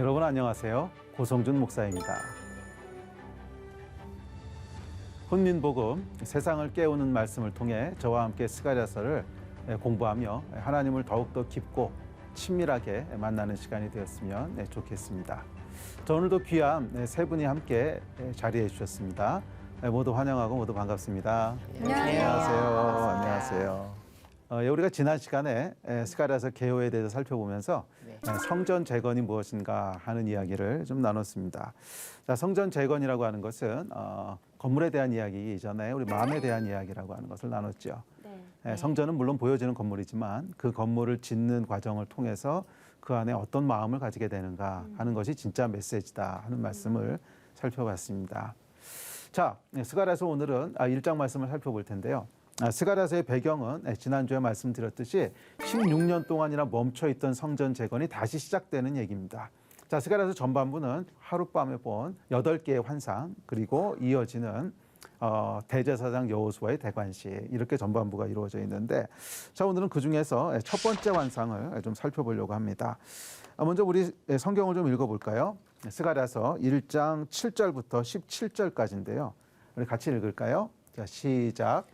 여러분 안녕하세요. 고성준 목사입니다. 훈민복음 세상을 깨우는 말씀을 통해 저와 함께 스가랴서를 공부하며 하나님을 더욱더 깊고 친밀하게 만나는 시간이 되었으면 좋겠습니다. 저 오늘도 귀한 세 분이 함께 자리해 주셨습니다. 모두 환영하고 모두 반갑습니다. 안녕하세요. 우리가 지난 시간에 스가랴서 개요에 대해서 살펴보면서 성전 재건이 무엇인가 하는 이야기를 좀 나눴습니다. 자, 성전 재건이라고 하는 것은 건물에 대한 이야기 이전에 우리 마음에 대한 이야기라고 하는 것을 나눴죠. 성전은 물론 보여지는 건물이지만 그 건물을 짓는 과정을 통해서 그 안에 어떤 마음을 가지게 되는가 하는 것이 진짜 메시지다 하는 말씀을 살펴봤습니다. 자, 스가랴서 오늘은 1장 말씀을 살펴볼 텐데요. 스가랴서의 배경은 지난주에 말씀드렸듯이 16년 동안이나 멈춰있던 성전 재건이 다시 시작되는 얘기입니다. 자, 스가랴서 전반부는 하룻밤에 본 8개의 환상 그리고 이어지는 대제사장 여호수아의 대관식 이렇게 전반부가 이루어져 있는데, 자, 오늘은 그 중에서 첫 번째 환상을 좀 살펴보려고 합니다. 먼저 우리 성경을 좀 읽어볼까요? 스가랴서 1장 7절부터 17절까지인데요. 우리 같이 읽을까요? 자, 시작.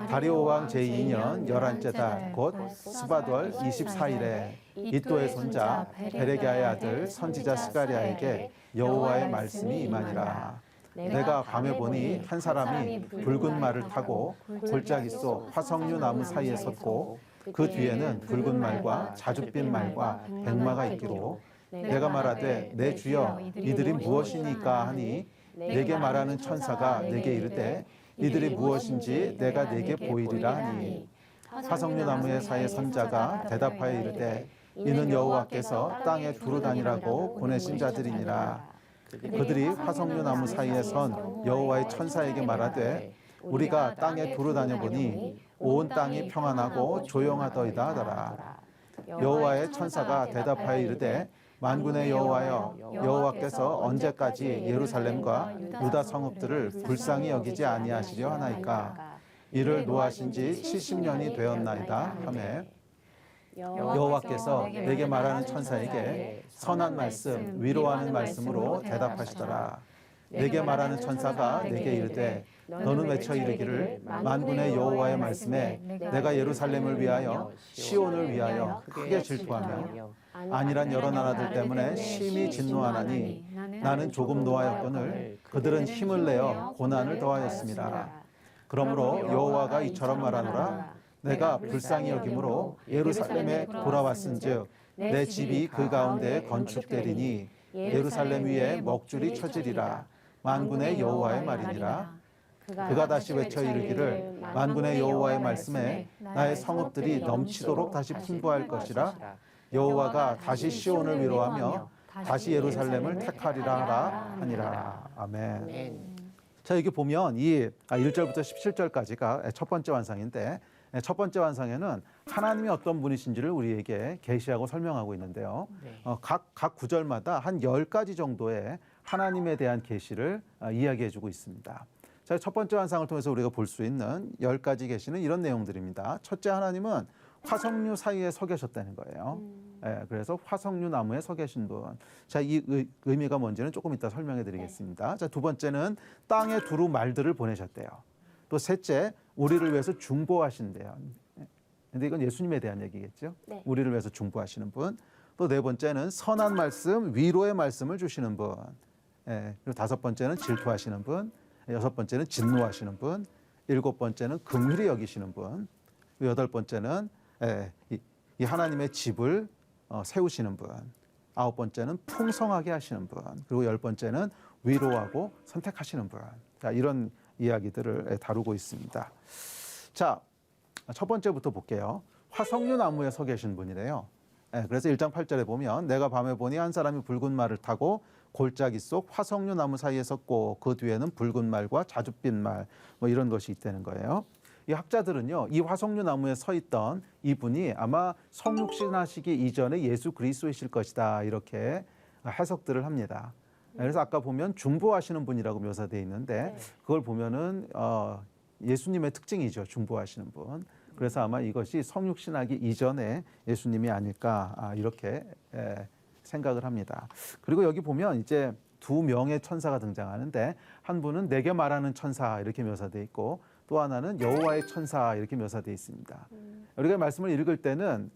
다리오 왕 제2년 11째 달 곧 스바돌 24일에 이또의 손자 베레기야의 아들 선지자 스가랴에게 여호와의 말씀이 임하니라. 내가 밤에 보니 한 사람이 붉은 말을 타고 골짜기 속 화석류 나무 사이에 섰고 그 뒤에는 붉은 말과 자줏빛 말과 백마가 있기로 내가 말하되 내 주여 이들이 무엇이니까 하니 내게 말하는 천사가 내게 이르되 이들이 무엇인지 내가 내게 보이리라 하니 화석류 나무의 사이에 선 자가 대답하여 이르되 이는 여호와께서 땅에 두루 다니라고 보내신 자들이니라. 그들이 화석류 나무 사이에 선 여호와의 천사에게 말하되 우리가 땅에 두루 다녀보니 온 땅이 평안하고 조용하더이다 하더라. 여호와의 천사가 대답하여 이르되 만군의 여호와여, 여호와께서 언제까지 예루살렘과 유다 성읍들을 불쌍히 여기지 아니하시려 하나이까. 이를 노하신 지 70년이 되었나이다 하매 여호와께서 내게 말하는 천사에게 선한 말씀, 위로하는 말씀으로 대답하시더라. 내게 말하는 천사가 내게 이르되 너는 외쳐 이르기를 만군의 여호와의 말씀에 내가 예루살렘을 위하여 시온을 위하여 크게 질투하며 안일한 여러 나라들 때문에 심히 진노하나니 나는 조금 노하였거늘 그들은 힘을 내어 고난을 더하였습니다. 그러므로 여호와가 이처럼 말하노라. 내가 불쌍히 여김으로 예루살렘에 돌아왔은즉 내 집이 그 가운데 건축되리니 예루살렘 위에 먹줄이 쳐지리라. 만군의 여호와의 말이니라. 그가 다시 외쳐 이르기를 만군의 여호와의 말씀에 나의 성읍들이 넘치도록 다시 풍부할 것이라. 여호와가 다시 시온을 위로하며 다시 예루살렘을 택하리라 하라 하니라. 아멘. 자, 여기 보면 이 1절부터 17절까지가 첫 번째 환상인데, 첫 번째 환상에는 하나님이 어떤 분이신지를 우리에게 계시하고 설명하고 있는데요. 각 구절마다 한 10가지 정도의 하나님에 대한 계시를 이야기해주고 있습니다. 자, 첫 번째 환상을 통해서 우리가 볼 수 있는 10가지 계시는 이런 내용들입니다. 첫째, 하나님은 화석류 사이에 서 계셨다는 거예요. 그래서 화석류 나무에 서 계신 분. 자, 이 의미가 뭔지는 조금 이따 설명해 드리겠습니다. 자, 두 번째는 땅에 두루 말들을 보내셨대요. 또 셋째, 우리를 위해서 중보하신대요. 근데 이건 예수님에 대한 얘기겠죠. 네. 우리를 위해서 중보하시는 분. 또 네 번째는 선한 말씀, 위로의 말씀을 주시는 분. 그리고 다섯 번째는 질투하시는 분. 여섯 번째는 진노하시는 분. 일곱 번째는 긍휼히 여기시는 분. 여덟 번째는 이 하나님의 집을 세우시는 분. 아홉 번째는 풍성하게 하시는 분. 그리고 열 번째는 위로하고 선택하시는 분. 자, 이런 이야기들을 다루고 있습니다. 자, 첫 번째부터 볼게요. 화석류 나무에 서 계신 분이래요. 그래서 1장 8절에 보면 내가 밤에 보니 한 사람이 붉은 말을 타고 골짜기 속 화석류 나무 사이에 섰고 그 뒤에는 붉은 말과 자줏빛 말 뭐 이런 것이 있다는 거예요. 이 학자들은요, 이 화석류 나무에 서 있던 이분이 아마 성육신하시기 이전에 예수 그리스도이실 것이다 이렇게 해석들을 합니다. 그래서 아까 보면 중보하시는 분이라고 묘사되어 있는데 그걸 보면은 예수님의 특징이죠. 중보하시는 분. 그래서 아마 이것이 성육신하기 이전에 예수님이 아닐까 이렇게 생각을 합니다. 그리고 여기 보면 이제 두 명의 천사가 등장하는데 한 분은 내게 말하는 천사 이렇게 묘사되어 있고 또 하나는 여호와의 천사 이렇게 묘사되어 있습니다. 우리가 말씀을 읽을 때는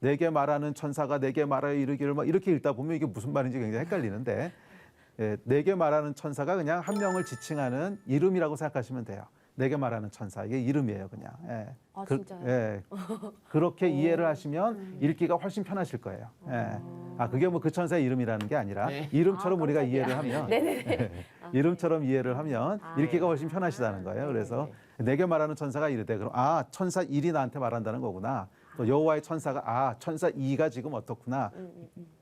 내게 말하는 천사가 내게 말하여 이르기를 막 이렇게 읽다 보면 이게 무슨 말인지 굉장히 헷갈리는데 내게 말하는 천사가 그냥 한 명을 지칭하는 이름이라고 생각하시면 돼요. 내게 말하는 천사 이게 이름이에요, 그냥. 아, 진짜요? 그렇게 이해를 하시면 읽기가 훨씬 편하실 거예요. 그게 뭐 그 천사의 이름이라는 게 아니라 이름처럼 우리가 이해를 하면 이름처럼 이해를 하면 읽기가 훨씬 편하시다는 거예요. 그래서 내게 말하는 천사가 이르되 그럼 천사 1이 나한테 말한다는 거구나. 또 여호와의 천사가 천사 2가 지금 어떻구나.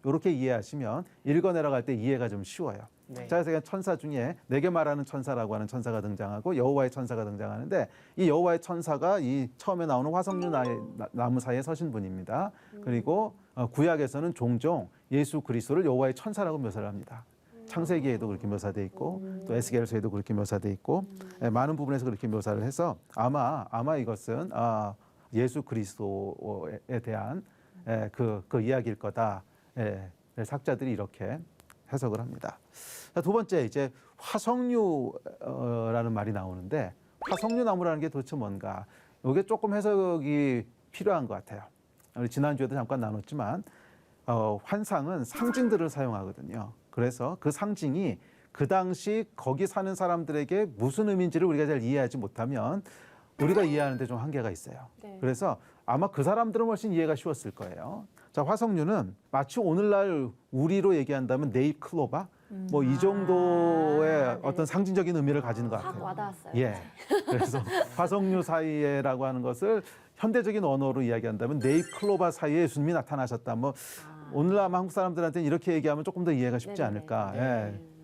이렇게 이해하시면 읽어내려갈 때 이해가 좀 쉬워요. 자, 그래서 천사 중에 내게 말하는 천사라고 하는 천사가 등장하고 여호와의 천사가 등장하는데 이 여호와의 천사가 이 처음에 나오는 화석류 나무 사이에 서신 분입니다. 그리고 구약에서는 종종 예수 그리스도를 여호와의 천사라고 묘사를 합니다. 창세기에도 그렇게 묘사돼 있고 또 에스겔서에도 그렇게 묘사돼 있고 많은 부분에서 그렇게 묘사를 해서 아마 이것은 예수 그리스도에 대한 그 이야기일 거다. 학자들이 이렇게 해석을 합니다. 두 번째 이제 화석류라는 말이 나오는데 화석류 나무라는 게 도대체 뭔가? 이게 조금 해석이 필요한 것 같아요. 우리 지난주에도 잠깐 나눴지만 환상은 상징들을 사용하거든요. 그래서 그 상징이 그 당시 거기 사는 사람들에게 무슨 의미인지를 우리가 잘 이해하지 못하면 우리가 이해하는데 좀 한계가 있어요. 그래서 아마 그 사람들은 훨씬 이해가 쉬웠을 거예요. 자, 화석류는 마치 오늘날 우리로 얘기한다면 네잎 클로바 뭐 이 정도의 어떤 상징적인 의미를 가지는 것 같아요. 확 와닿았어요. 그래서 화석류 사이에라고 하는 것을 현대적인 언어로 이야기한다면 네잎 클로바 사이에 예수님이 나타나셨다. 뭐 오늘날 아마 한국 사람들한테는 이렇게 얘기하면 조금 더 이해가 쉽지 않을까.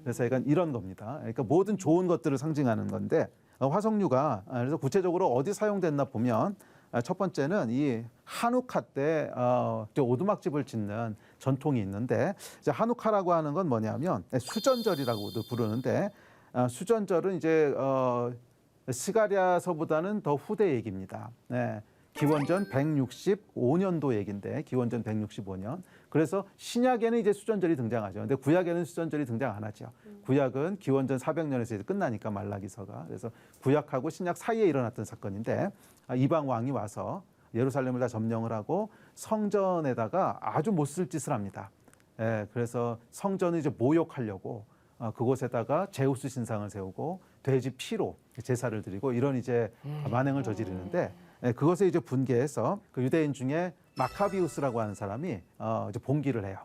그래서 약간 이런 겁니다. 그러니까 모든 좋은 것들을 상징하는 건데 화석류가 그래서 구체적으로 어디 사용됐나 보면 첫 번째는 이 한우카 때 오두막집을 짓는 전통이 있는데 이제 한우카라고 하는 건 뭐냐면 수전절이라고도 부르는데 수전절은 이제 스가랴서보다는 더 후대 얘기입니다. 기원전 165년도 얘기인데 기원전 165년. 그래서 신약에는 이제 수전절이 등장하죠. 근데 구약에는 수전절이 등장 안 하죠. 구약은 기원전 400년에서 이제 끝나니까 말라기서가. 그래서 구약하고 신약 사이에 일어났던 사건인데 이방 왕이 와서 예루살렘을 다 점령을 하고 성전에다가 아주 못쓸 짓을 합니다. 그래서 성전을 이제 모욕하려고 그곳에다가 제우스 신상을 세우고 돼지 피로 제사를 드리고 이런 이제 만행을 저지르는데 그것에 이제 분개해서 그 유대인 중에 마카비우스라고 하는 사람이 이제 봉기를 해요.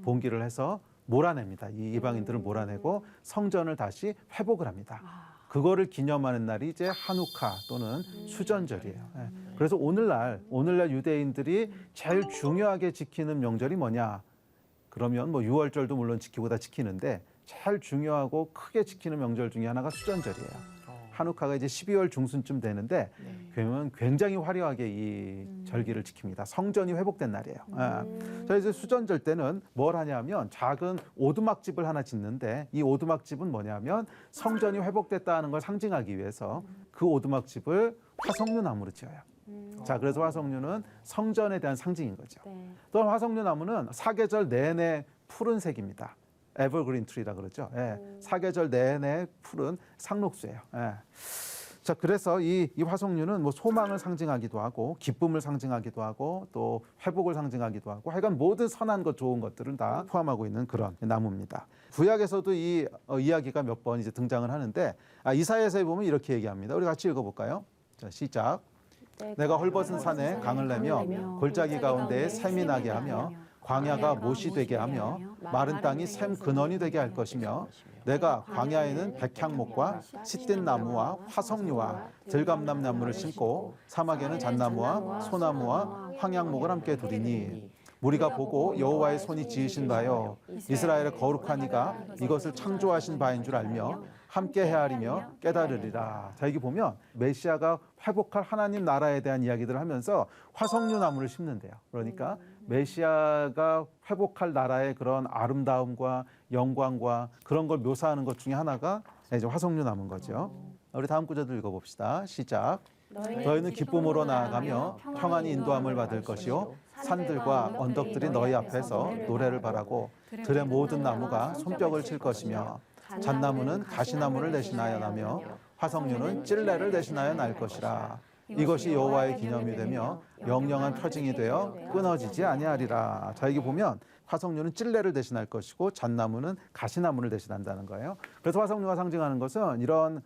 봉기를 해서 몰아냅니다. 이 이방인들을 몰아내고 성전을 다시 회복을 합니다. 그거를 기념하는 날이 이제 한우카 또는 수전절이에요. 그래서 오늘날 유대인들이 제일 중요하게 지키는 명절이 뭐냐? 그러면 뭐 유월절도 물론 지키고 다 지키는데 제일 중요하고 크게 지키는 명절 중에 하나가 수전절이에요. 한우카가 이제 12월 중순쯤 되는데 그러면 굉장히 화려하게 이 절기를 지킵니다. 성전이 회복된 날이에요. 자, 이제 수전절 때는 뭘 하냐면 작은 오두막집을 하나 짓는데 이 오두막집은 뭐냐면 성전이 회복됐다는 걸 상징하기 위해서 그 오두막집을 화석류 나무로 지어요. 자, 그래서 화석류는 성전에 대한 상징인 거죠. 또 화석류 나무는 사계절 내내 푸른색입니다. 에버그린 트리라 그러죠. 사계절 내내 푸른 상록수예요. 자, 그래서 이 화석류는 뭐 소망을 상징하기도 하고 기쁨을 상징하기도 하고 또 회복을 상징하기도 하고 하여간 모든 선한 것 좋은 것들은 다 포함하고 있는 그런 나무입니다. 구약에서도 이 이야기가 몇 번 이제 등장을 하는데 이사야서에 보면 이렇게 얘기합니다. 우리 같이 읽어볼까요? 자, 시작. 내가 헐벗은 산에 강을 내며 골짜기 가운데에 샘이 나게 하며 광야가 못이 되게 하며 마른 땅이 샘 근원이 되게 할 것이며 내가 광야에는 백향목과 시뜬 나무와 화석류와 들감남 나무를 심고 사막에는 잣나무와 소나무와 황양목을 함께 두리니 우리가 보고 여호와의 손이 지으신 바여 이스라엘의 거룩한 이가 이것을 창조하신 바인 줄 알며 함께 헤아리며 깨달으리라. 자, 여기 보면 메시아가 회복할 하나님 나라에 대한 이야기들을 하면서 화석류 나무를 심는데요. 그러니까 메시아가 회복할 나라의 그런 아름다움과 영광과 그런 걸 묘사하는 것 중에 하나가 이제 화석류 나무인 거죠. 우리 다음 구절도 읽어봅시다. 시작. 너희는 기쁨으로 나아가며 평안히 인도함을 받을 것이요 산들과 언덕들이 너희 앞에서 노래를 바라고 들의 모든 나무가 손뼉을 칠 것이며 잣나무는 가시나무를 대신하여 나며 화석류는 찔레를 대신하여 날 것이라. 이것이 여호와의 기념이 되며 영영한 표징이 되어 끊어지지 아니하리라. 자, 여기 보면 화석류는 찔레를 대신할 것이고 잣나무는 가시나무를 대신한다는 거예요. 그래서 화석류가 상징하는 것은 이런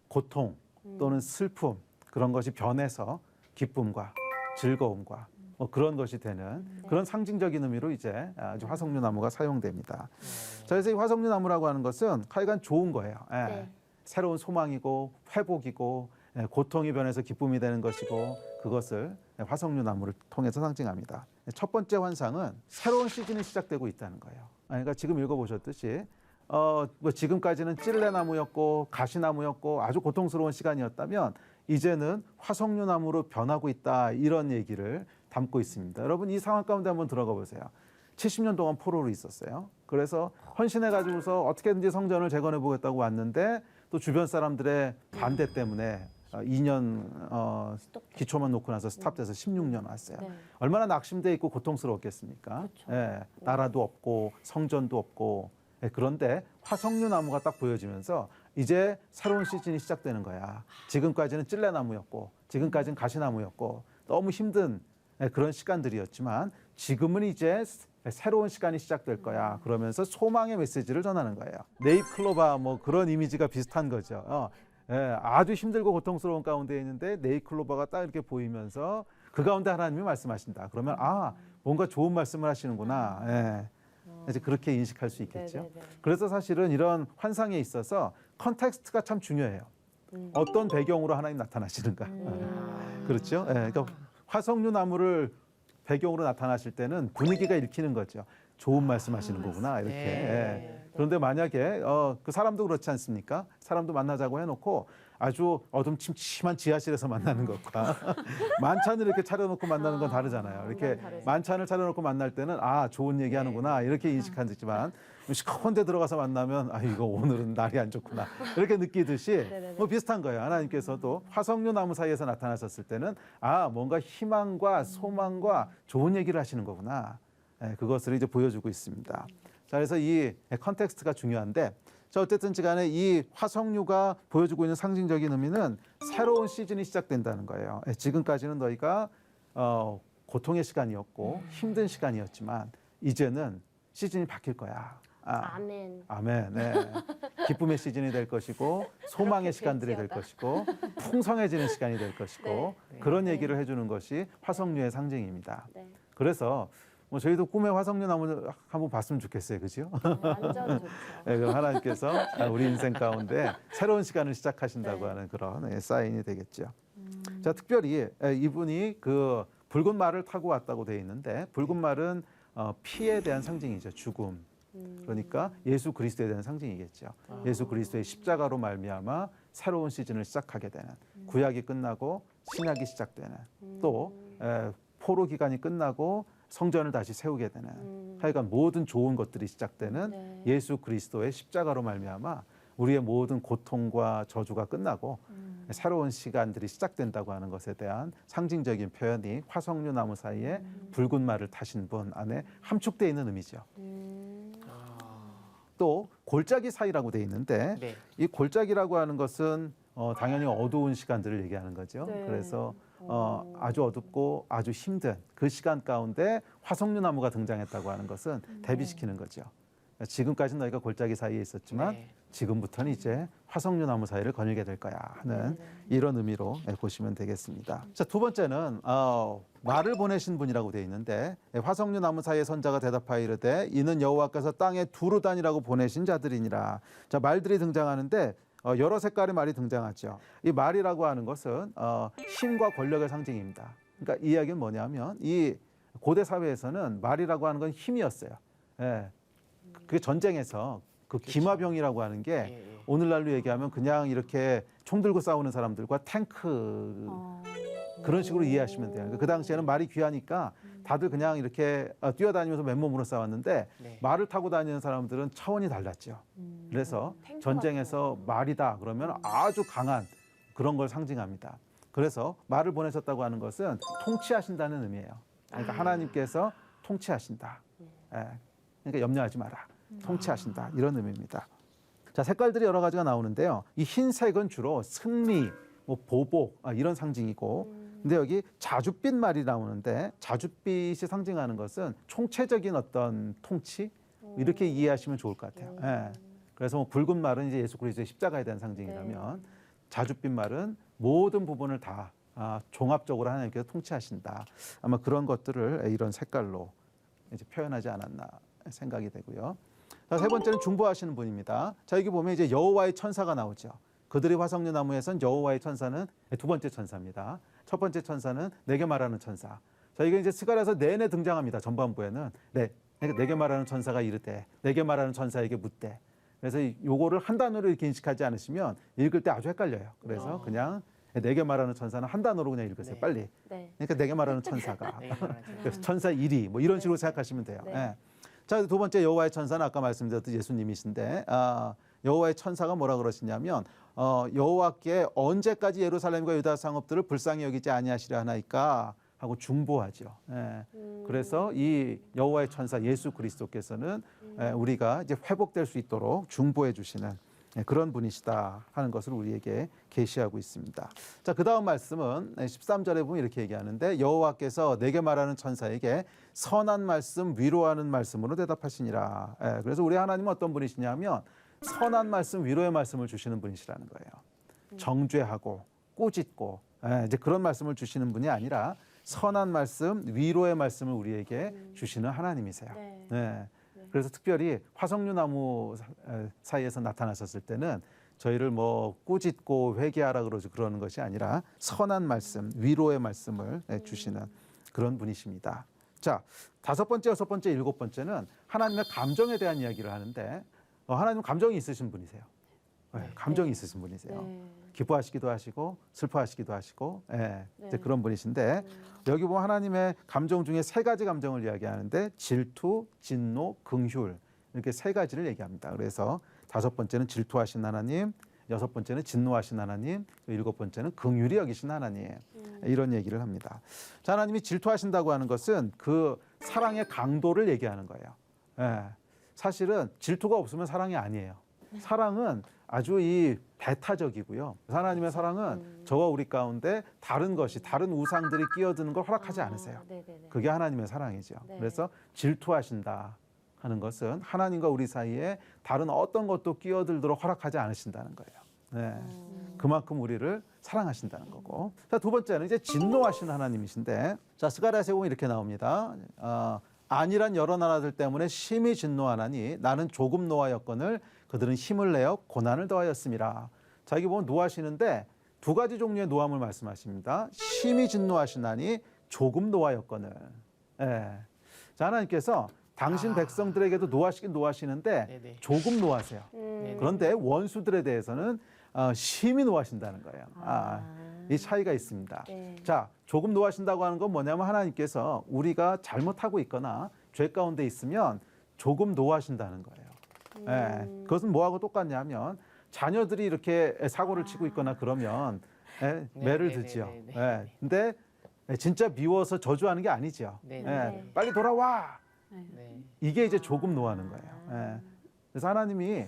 고통 또는 슬픔, 그런 것이 변해서 기쁨과 즐거움과 뭐 그런 것이 되는 그런 상징적인 의미로 이제 아주 화석류 나무가 사용됩니다. 자, 그래서 이 화석류 나무라고 하는 것은 하여간 좋은 거예요. 예. 새로운 소망이고 회복이고 고통이 변해서 기쁨이 되는 것이고 그것을 화석류 나무를 통해서 상징합니다. 첫 번째 환상은 새로운 시즌이 시작되고 있다는 거예요. 그러니까 지금 읽어보셨듯이 뭐 지금까지는 찔레나무였고 가시나무였고 아주 고통스러운 시간이었다면 이제는 화석류 나무로 변하고 있다, 이런 얘기를 담고 있습니다. 여러분, 이 상황 가운데 한번 들어가 보세요. 70년 동안 포로로 있었어요. 그래서 헌신해가지고서 어떻게든지 성전을 재건해 보겠다고 왔는데 또 주변 사람들의 반대 때문에 2년 기초만 놓고 나서 스탑돼서 16년 왔어요. 네. 얼마나 낙심돼 있고 고통스러웠겠습니까? 예, 나라도 없고 성전도 없고. 예, 그런데 화석류 나무가 딱 보여지면서 이제 새로운 시즌이 시작되는 거야. 지금까지는 찔레나무였고 지금까지는 가시나무였고 너무 힘든 그런 시간들이었지만 지금은 이제 새로운 시간이 시작될 거야. 그러면서 소망의 메시지를 전하는 거예요. 네잎클로바 뭐 그런 이미지가 비슷한 거죠. 아주 힘들고 고통스러운 가운데 있는데 네잎클로바가 딱 이렇게 보이면서 그 가운데 하나님이 말씀하신다. 그러면 뭔가 좋은 말씀을 하시는구나. 이제 그렇게 인식할 수 있겠죠. 네네네. 그래서 사실은 이런 환상에 있어서 컨텍스트가 참 중요해요. 어떤 배경으로 하나님 나타나시는가. 그렇죠. 그러니까 화석류 나무를 배경으로 나타나실 때는 분위기가 읽히는 거죠. 좋은 말씀하시는 거구나, 이렇게. 그런데 만약에 그 사람도 그렇지 않습니까? 사람도 만나자고 해놓고 아주 어둠침침한 지하실에서 만나는 것과 만찬을 이렇게 차려놓고 만나는 건 다르잖아요. 이렇게 만찬을 차려놓고 만날 때는 좋은 얘기하는구나, 이렇게 인식하지만 시커먼 데 들어가서 만나면 이거 오늘은 날이 안 좋구나, 이렇게 느끼듯이 뭐 비슷한 거예요. 하나님께서도 화석류 나무 사이에서 나타나셨을 때는 뭔가 희망과 소망과 좋은 얘기를 하시는 거구나, 그것을 이제 보여주고 있습니다. 자, 그래서 이 컨텍스트가 중요한데, 자, 어쨌든 간에 이 화석류가 보여주고 있는 상징적인 의미는 새로운 시즌이 시작된다는 거예요. 지금까지는 너희가 고통의 시간이었고 힘든 시간이었지만 이제는 시즌이 바뀔 거야. 아멘. 아멘. 네. 기쁨의 시즌이 될 것이고 소망의 시간들이 될 것이고 풍성해지는 시간이 될 것이고 그런 얘기를 해주는 것이 화석류의 상징입니다. 네. 그래서 뭐 저희도 꿈의 화석류 나무 한번 봤으면 좋겠어요, 그죠? 완전 좋죠. 네, 그럼 하나님께서 우리 인생 가운데 새로운 시간을 시작하신다고 하는 그런 사인이 되겠죠. 자, 특별히 이분이 그 붉은 말을 타고 왔다고 되어 있는데, 붉은 말은 피에 대한 상징이죠, 죽음. 그러니까 예수 그리스도에 대한 상징이겠죠. 예수 그리스도의 십자가로 말미암아 새로운 시즌을 시작하게 되는, 구약이 끝나고 신약이 시작되는, 또 포로 기간이 끝나고 성전을 다시 세우게 되는, 하여간 모든 좋은 것들이 시작되는 예수 그리스도의 십자가로 말미암아 우리의 모든 고통과 저주가 끝나고 새로운 시간들이 시작된다고 하는 것에 대한 상징적인 표현이 화석류 나무 사이에 붉은 말을 타신 분 안에 함축되어 있는 의미죠. 또 골짜기 사이라고 되어 있는데 이 골짜기라고 하는 것은 당연히 어두운 시간들을 얘기하는 거죠. 그래서 아주 어둡고 아주 힘든 그 시간 가운데 화석류 나무가 등장했다고 하는 것은 대비시키는 거죠. 지금까지는 너희가 골짜기 사이에 있었지만 지금부터는 이제 화석류 나무 사이를 거닐게 될 거야 하는 이런 의미로 보시면 되겠습니다. 자, 두 번째는 말을 보내신 분이라고 되어 있는데, 화석류 나무 사이의 선자가 대답하여 이르되 이는 여호와께서 땅에 두루 다니라고 보내신 자들이니라. 자, 말들이 등장하는데 여러 색깔의 말이 등장하죠. 이 말이라고 하는 것은 힘과 권력의 상징입니다. 그러니까 이 이야기는 뭐냐면 이 고대 사회에서는 말이라고 하는 건 힘이었어요. 그게 전쟁에서 그 기마병이라고 하는 게 오늘날로 얘기하면 그냥 이렇게 총 들고 싸우는 사람들과 탱크 그런 식으로 이해하시면 돼요. 그러니까 그 당시에는 말이 귀하니까 다들 그냥 이렇게 뛰어다니면서 맨몸으로 싸웠는데 말을 타고 다니는 사람들은 차원이 달랐죠. 그래서 전쟁에서 말이다 그러면 아주 강한 그런 걸 상징합니다. 그래서 말을 보내셨다고 하는 것은 통치하신다는 의미예요. 그러니까 하나님께서 통치하신다. 예. 그러니까 염려하지 마라. 통치하신다. 이런 의미입니다. 자, 색깔들이 여러 가지가 나오는데요. 이 흰색은 주로 승리, 뭐 보복 이런 상징이고, 근데 여기 자줏빛 말이 나오는데 자줏빛이 상징하는 것은 총체적인 어떤 통치 이렇게 이해하시면 좋을 것 같아요. 예. 그래서 뭐 붉은 말은 이제 예수 그리스도의 십자가에 대한 상징이라면 자줏빛 말은 모든 부분을 다 종합적으로 하나님께서 통치하신다. 아마 그런 것들을 이런 색깔로 이제 표현하지 않았나 생각이 되고요. 자, 세 번째는 중보하시는 분입니다. 자, 여기 보면 이제 여호와의 천사가 나오죠. 그들의 화석류 나무에선 여호와의 천사는 두 번째 천사입니다. 첫 번째 천사는 내게 말하는 천사. 자, 이게 이제 스가랴서 내내 등장합니다. 전반부에는 내게 말하는 천사가 이르되 내게 말하는 천사에게 묻되. 그래서 요거를 한 단어로 이렇게 인식하지 않으시면 읽을 때 아주 헷갈려요. 그래서 그냥 내게 말하는 천사는 한 단어로 그냥 읽으세요. 네. 빨리. 네. 그러니까 내게 말하는 천사가. 네, 그렇죠. 그래서 천사 1위 뭐 이런 식으로 생각하시면 돼요. 네. 예. 자, 두 번째 여호와의 천사는 아까 말씀드렸듯 예수님이신데 여호와의 천사가 뭐라 그러시냐면 여호와께 언제까지 예루살렘과 유다 상업들을 불쌍히 여기지 아니하시려 하나이까 하고 중보하죠. 예. 그래서 이 여호와의 천사 예수 그리스도께서는 우리가 이제 회복될 수 있도록 중보해 주시는 그런 분이시다 하는 것을 우리에게 계시하고 있습니다. 자, 그다음 말씀은 13절에 보면 이렇게 얘기하는데 여호와께서 내게 말하는 천사에게 선한 말씀 위로하는 말씀으로 대답하시니라. 그래서 우리 하나님은 어떤 분이시냐면 선한 말씀 위로의 말씀을 주시는 분이시라는 거예요. 정죄하고 꾸짖고 이제 그런 말씀을 주시는 분이 아니라 선한 말씀 위로의 말씀을 우리에게 주시는 하나님이세요. 네. 네. 그래서 특별히 화석류 나무 사이에서 나타나셨을 때는 저희를 뭐 꾸짖고 회개하라 그러는 것이 아니라 선한 말씀, 위로의 말씀을 주시는 그런 분이십니다. 자, 다섯 번째, 여섯 번째, 일곱 번째는 하나님의 감정에 대한 이야기를 하는데 하나님 감정이 있으신 분이세요. 감정이 있으신 분이세요. 네. 기뻐하시기도 하시고 슬퍼하시기도 하시고 이제 네. 그런 분이신데 여기 보면 하나님의 감정 중에 세 가지 감정을 이야기하는데 질투, 진노, 긍휼 이렇게 세 가지를 얘기합니다. 그래서 다섯 번째는 질투하신 하나님, 여섯 번째는 진노하신 하나님, 일곱 번째는 긍휼히 여기신 하나님 이런 얘기를 합니다. 자, 하나님이 질투하신다고 하는 것은 그 사랑의 강도를 얘기하는 거예요. 사실은 질투가 없으면 사랑이 아니에요. 사랑은 아주 이 배타적이고요. 하나님의 사랑은 저와 우리 가운데 다른 것이 다른 우상들이 끼어드는 걸 허락하지 않으세요. 네네네. 그게 하나님의 사랑이죠. 네. 그래서 질투하신다 하는 것은 하나님과 우리 사이에 다른 어떤 것도 끼어들도록 허락하지 않으신다는 거예요. 네. 그만큼 우리를 사랑하신다는 거고. 자, 두 번째는 이제 진노하신 하나님이신데, 자, 스가랴서에 보면 이렇게 나옵니다. 안일한 여러 나라들 때문에 심히 진노하나니 나는 조금 노하였거늘 그들은 힘을 내어 고난을 더하였음이라. 자, 여기 보면 노하시는데 두 가지 종류의 노함을 말씀하십니다. 심히 진노하시나니 조금 노하였거늘. 자, 하나님께서 당신 백성들에게도 노하시긴 노하시는데 네네. 조금 노하세요. 그런데 원수들에 대해서는 심히 노하신다는 거예요. 이 차이가 있습니다. 네. 자, 조금 노하신다고 하는 건 뭐냐면 하나님께서 우리가 잘못하고 있거나 죄 가운데 있으면 조금 노하신다는 거예요. 그것은 뭐하고 똑같냐면 자녀들이 이렇게 사고를 치고 있거나 그러면 매를 듣죠. 근데 진짜 미워서 저주하는 게 아니죠. 빨리 돌아와. 네. 이게 이제 조금 노하는 거예요. 그래서 하나님이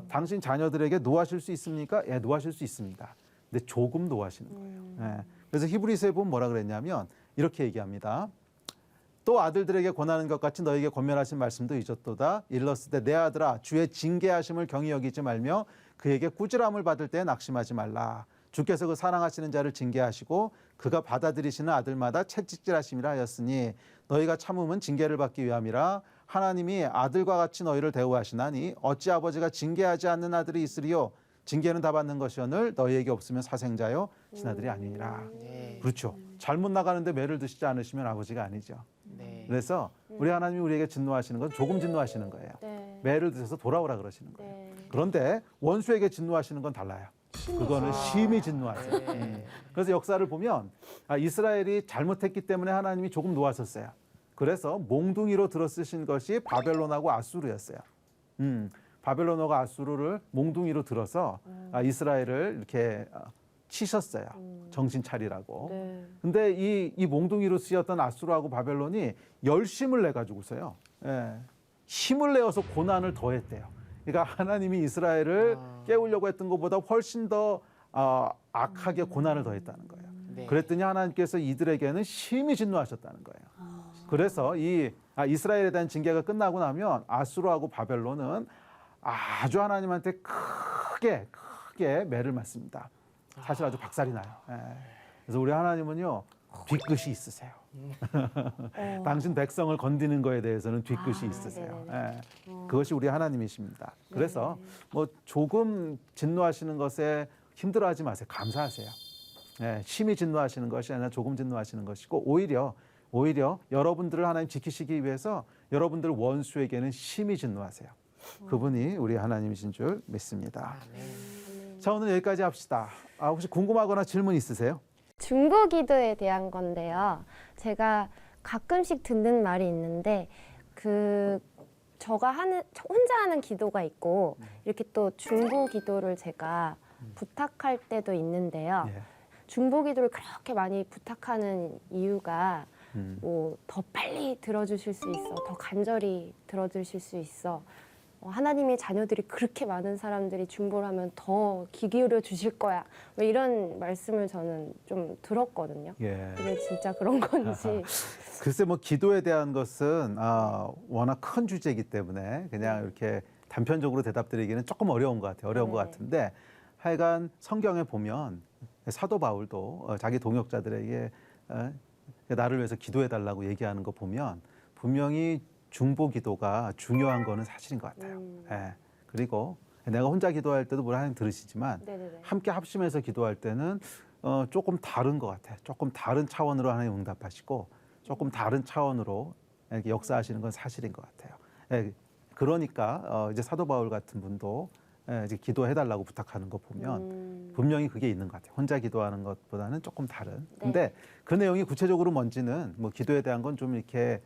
당신 자녀들에게 노하실 수 있습니까? 노하실 수 있습니다. 근데 조금 노하시는 거예요. 그래서 히브리서에 보면 뭐라 그랬냐면 이렇게 얘기합니다. 또 아들들에게 권하는 것 같이 너에게 권면하신 말씀도 잊었도다. 일렀을 때 내 아들아 주의 징계하심을 경히 여기지 말며 그에게 꾸지람을 받을 때 낙심하지 말라. 주께서 그 사랑하시는 자를 징계하시고 그가 받아들이시는 아들마다 채찍질하심이라 하였으니 너희가 참음은 징계를 받기 위함이라. 하나님이 아들과 같이 너희를 대우하시나니 어찌 아버지가 징계하지 않는 아들이 있으리요. 징계는 다 받는 것이오늘 너희에게 없으면 사생자요 신아들이 아니니라. 네. 그렇죠. 잘못 나가는데 매를 드시지 않으시면 아버지가 아니죠. 네. 그래서 우리 하나님이 우리에게 진노하시는 건 조금 진노하시는 거예요. 네. 매를 드셔서 돌아오라 그러시는 거예요. 네. 그런데 원수에게 진노하시는 건 달라요. 그거는 심히 진노하세요. 네. 그래서 역사를 보면 이스라엘이 잘못했기 때문에 하나님이 조금 놓았었어요. 그래서 몽둥이로 들어쓰신 것이 바벨론하고 아수르였어요. 바벨론하고 아수르를 몽둥이로 들어서 이스라엘을 이렇게 치셨어요. 정신 차리라고. 네. 근데 이 몽둥이로 쓰였던 아수르하고 바벨론이 열심을 내 가지고서요. 예, 힘을 내어서 고난을 더했대요. 그러니까 하나님이 이스라엘을 깨우려고 했던 것보다 훨씬 더 악하게 고난을 더했다는 거예요. 네. 그랬더니 하나님께서 이들에게는 심히 진노하셨다는 거예요. 그래서 이스라엘에 대한 징계가 끝나고 나면 아수르하고 바벨론은 아주 하나님한테 크게 매를 맞습니다. 사실 아주 박살이 나요. 예. 그래서 우리 하나님은요 뒤끝이 있으세요. 당신 백성을 건드는 거에 대해서는 뒤끝이 있으세요. 예. 그것이 우리 하나님이십니다. 그래서 뭐 조금 진노하시는 것에 힘들어하지 마세요. 감사하세요. 예, 심히 진노하시는 것이 아니라 조금 진노하시는 것이고 오히려 여러분들을 하나님 지키시기 위해서 여러분들 원수에게는 심히 진노하세요. 그분이 우리 하나님이신 줄 믿습니다. 자, 오늘 여기까지 합시다. 혹시 궁금하거나 질문 있으세요? 중보 기도에 대한 건데요. 제가 가끔씩 듣는 말이 있는데 저가 혼자 하는 기도가 있고 이렇게 또 중보 기도를 제가 부탁할 때도 있는데요. 예. 중보 기도를 그렇게 많이 부탁하는 이유가 뭐 더 빨리 들어주실 수 있어, 더 간절히 들어주실 수 있어. 하나님의 자녀들이 그렇게 많은 사람들이 중보를 하면 더 귀 기울여 주실 거야. 뭐 이런 말씀을 저는 좀 들었거든요. 예. 그게 진짜 그런 건지. 글쎄 뭐 기도에 대한 것은 워낙 큰 주제이기 때문에 그냥 이렇게 단편적으로 대답드리기는 조금 어려운 것 같아요. 어려운 것 같은데 하여간 성경에 보면 사도 바울도 자기 동역자들에게 나를 위해서 기도해 달라고 얘기하는 거 보면 분명히 중보 기도가 중요한 거는 사실인 것 같아요. 예. 그리고 내가 혼자 기도할 때도 물론 하나님 들으시지만 네네네. 함께 합심해서 기도할 때는 조금 다른 것 같아요. 조금 다른 차원으로 하나님 응답하시고 조금 다른 차원으로 이렇게 역사하시는 건 사실인 것 같아요. 예. 그러니까 이제 사도 바울 같은 분도 이제 기도해달라고 부탁하는 거 보면 분명히 그게 있는 것 같아요. 혼자 기도하는 것보다는 조금 다른. 근데 그 내용이 구체적으로 뭔지는 뭐 기도에 대한 건 좀 이렇게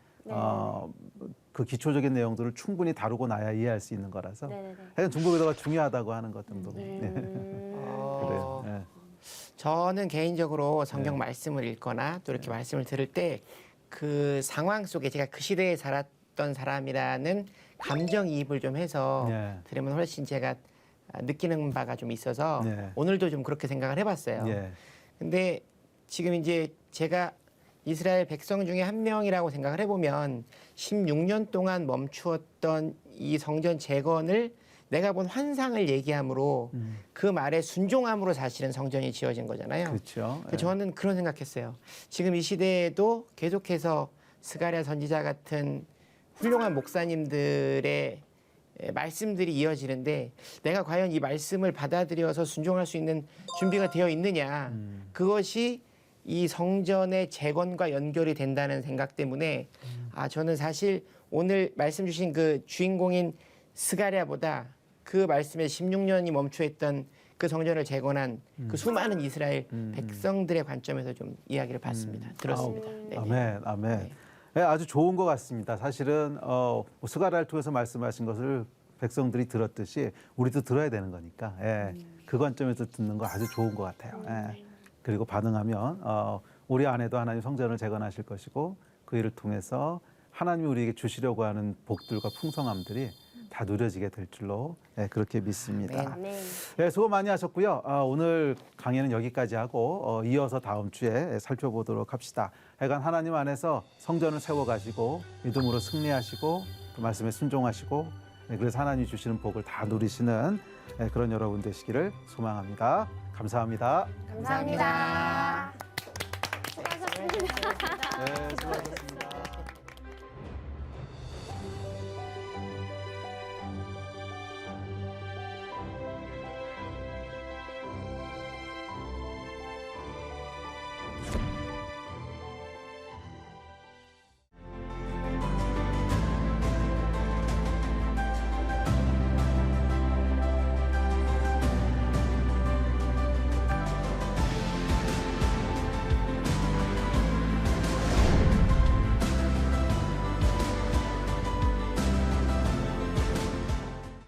그 기초적인 내용들을 충분히 다루고 나야 이해할 수 있는 거라서 하여간 중보기도가 중요하다고 하는 것 정도. 그래요. 예. 저는 개인적으로 성경 말씀을 읽거나 또 이렇게 말씀을 들을 때 그 상황 속에 제가 그 시대에 살았던 사람이라는 감정이입을 좀 해서 들으면 훨씬 제가 느끼는 바가 좀 있어서 오늘도 좀 그렇게 생각을 해봤어요. 근데 지금 이제 제가 이스라엘 백성 중에 한 명이라고 생각을 해보면 16년 동안 멈추었던 이 성전 재건을 내가 본 환상을 얘기함으로 그 말에 순종함으로 사실은 성전이 지어진 거잖아요. 그렇죠. 저는 그런 생각했어요. 지금 이 시대에도 계속해서 스가랴 선지자 같은 훌륭한 목사님들의 말씀들이 이어지는데 내가 과연 이 말씀을 받아들여서 순종할 수 있는 준비가 되어 있느냐. 그것이 이 성전의 재건과 연결이 된다는 생각 때문에 저는 사실 오늘 말씀 주신 그 주인공인 스가랴보다 그 말씀에 16년이 멈춰있던 그 성전을 재건한 그 수많은 이스라엘 백성들의 관점에서 좀 이야기를 봤습니다. 들었습니다. 아멘, 아멘. 네, 아주 좋은 것 같습니다. 사실은 스가랴를 통해서 말씀하신 것을 백성들이 들었듯이 우리도 들어야 되는 거니까 그 관점에서 듣는 거 아주 좋은 것 같아요. 그리고 반응하면 우리 안에도 하나님 성전을 재건하실 것이고 그 일을 통해서 하나님이 우리에게 주시려고 하는 복들과 풍성함들이 다 누려지게 될 줄로 그렇게 믿습니다. 네, 수고 많이 하셨고요. 오늘 강의는 여기까지 하고 이어서 다음 주에 살펴보도록 합시다. 하여간 하나님 안에서 성전을 세워가시고 믿음으로 승리하시고 그 말씀에 순종하시고 그래서 하나님이 주시는 복을 다 누리시는 그런 여러분 되시기를 소망합니다. 감사합니다. 감사합니다. 네, 수고하셨습니다.